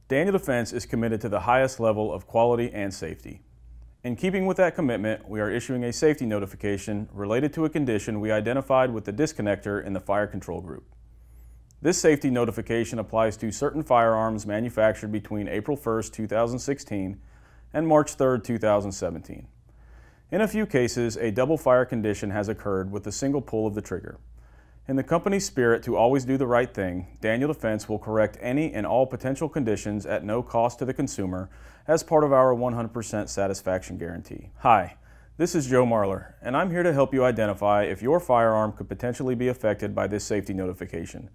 Daniel Defense is committed to the highest level of quality and safety. In keeping with that commitment, we are issuing a safety notification related to a condition we identified with the disconnector in the fire control group. This safety notification applies to certain firearms manufactured between April 1st, 2016 and March 3rd, 2017. In a few cases, a double fire condition has occurred with a single pull of the trigger. In the company's spirit to always do the right thing, Daniel Defense will correct any and all potential conditions at no cost to the consumer as part of our 100% satisfaction guarantee. Hi, this is Joe Marler, and I'm here to help you identify if your firearm could potentially be affected by this safety notification.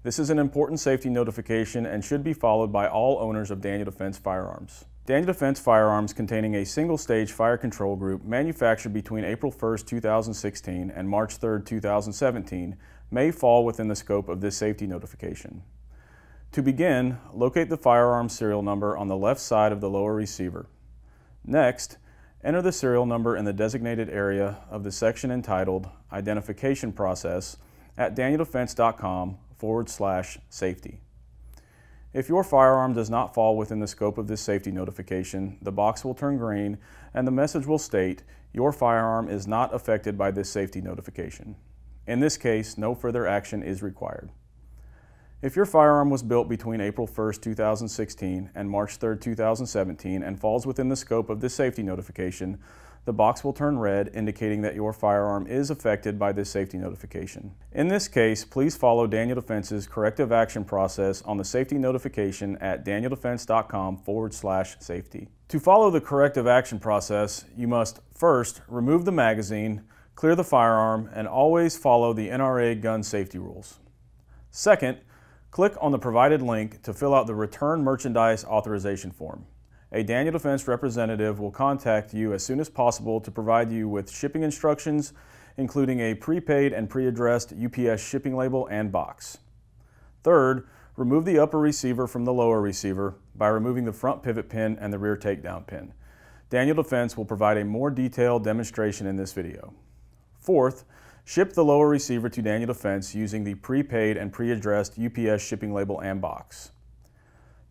This is an important safety notification and should be followed by all owners of Daniel Defense firearms. Daniel Defense firearms containing a single-stage fire control group manufactured between April 1st, 2016 and March 3rd, 2017 may fall within the scope of this safety notification. To begin, locate the firearm serial number on the left side of the lower receiver. Next, enter the serial number in the designated area of the section entitled Identification Process at danieldefense.com/safety. If your firearm does not fall within the scope of this safety notification, the box will turn green and the message will state, "Your firearm is not affected by this safety notification." In this case, no further action is required. If your firearm was built between April 1st, 2016 and March 3rd, 2017 and falls within the scope of this safety notification, the box will turn red, indicating that your firearm is affected by this safety notification. In this case, please follow Daniel Defense's corrective action process on the safety notification at danieldefense.com/safety. To follow the corrective action process, you must first remove the magazine, clear the firearm, and always follow the NRA gun safety rules. Second, click on the provided link to fill out the Return Merchandise Authorization form. A Daniel Defense representative will contact you as soon as possible to provide you with shipping instructions, including a prepaid and pre-addressed UPS shipping label and box. Third, remove the upper receiver from the lower receiver by removing the front pivot pin and the rear takedown pin. Daniel Defense will provide a more detailed demonstration in this video. Fourth, ship the lower receiver to Daniel Defense using the prepaid and pre-addressed UPS shipping label and box.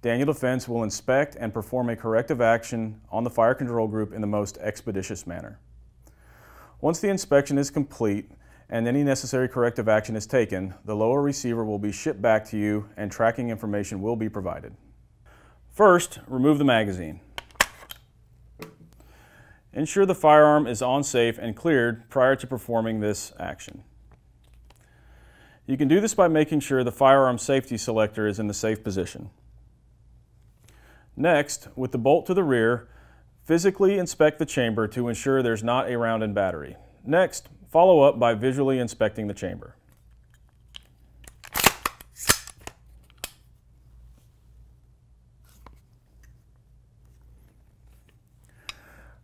Daniel Defense will inspect and perform a corrective action on the fire control group in the most expeditious manner. Once the inspection is complete and any necessary corrective action is taken, the lower receiver will be shipped back to you and tracking information will be provided. First, remove the magazine. Ensure the firearm is on safe and cleared prior to performing this action. You can do this by making sure the firearm safety selector is in the safe position. Next, with the bolt to the rear, physically inspect the chamber to ensure there's not a round in battery. Next, follow up by visually inspecting the chamber.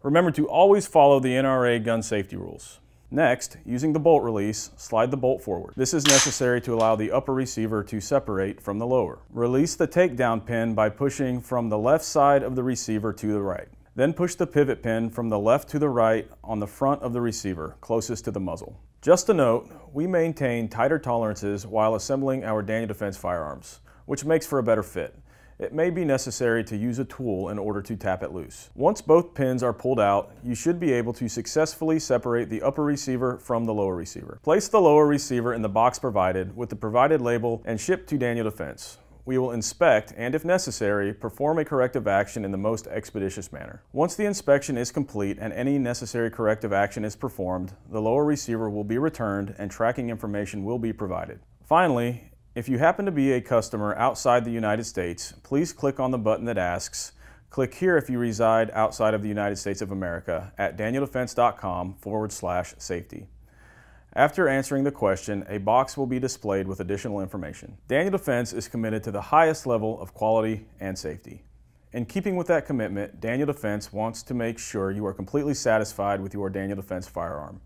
Remember to always follow the NRA gun safety rules. Next, using the bolt release, slide the bolt forward. This is necessary to allow the upper receiver to separate from the lower. Release the takedown pin by pushing from the left side of the receiver to the right. Then push the pivot pin from the left to the right on the front of the receiver, closest to the muzzle. Just a note, we maintain tighter tolerances while assembling our Daniel Defense firearms, which makes for a better fit. It may be necessary to use a tool in order to tap it loose. Once both pins are pulled out, you should be able to successfully separate the upper receiver from the lower receiver. Place the lower receiver in the box provided with the provided label and ship to Daniel Defense. We will inspect and, if necessary, perform a corrective action in the most expeditious manner. Once the inspection is complete and any necessary corrective action is performed, the lower receiver will be returned and tracking information will be provided. Finally, if you happen to be a customer outside the United States, please click on the button that asks, "Click here if you reside outside of the United States of America" at danieldefense.com/safety. After answering the question, a box will be displayed with additional information. Daniel Defense is committed to the highest level of quality and safety. In keeping with that commitment, Daniel Defense wants to make sure you are completely satisfied with your Daniel Defense firearm.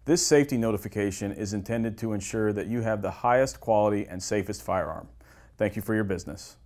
This safety notification is intended to ensure that you have the highest quality and safest firearm. Thank you for your business.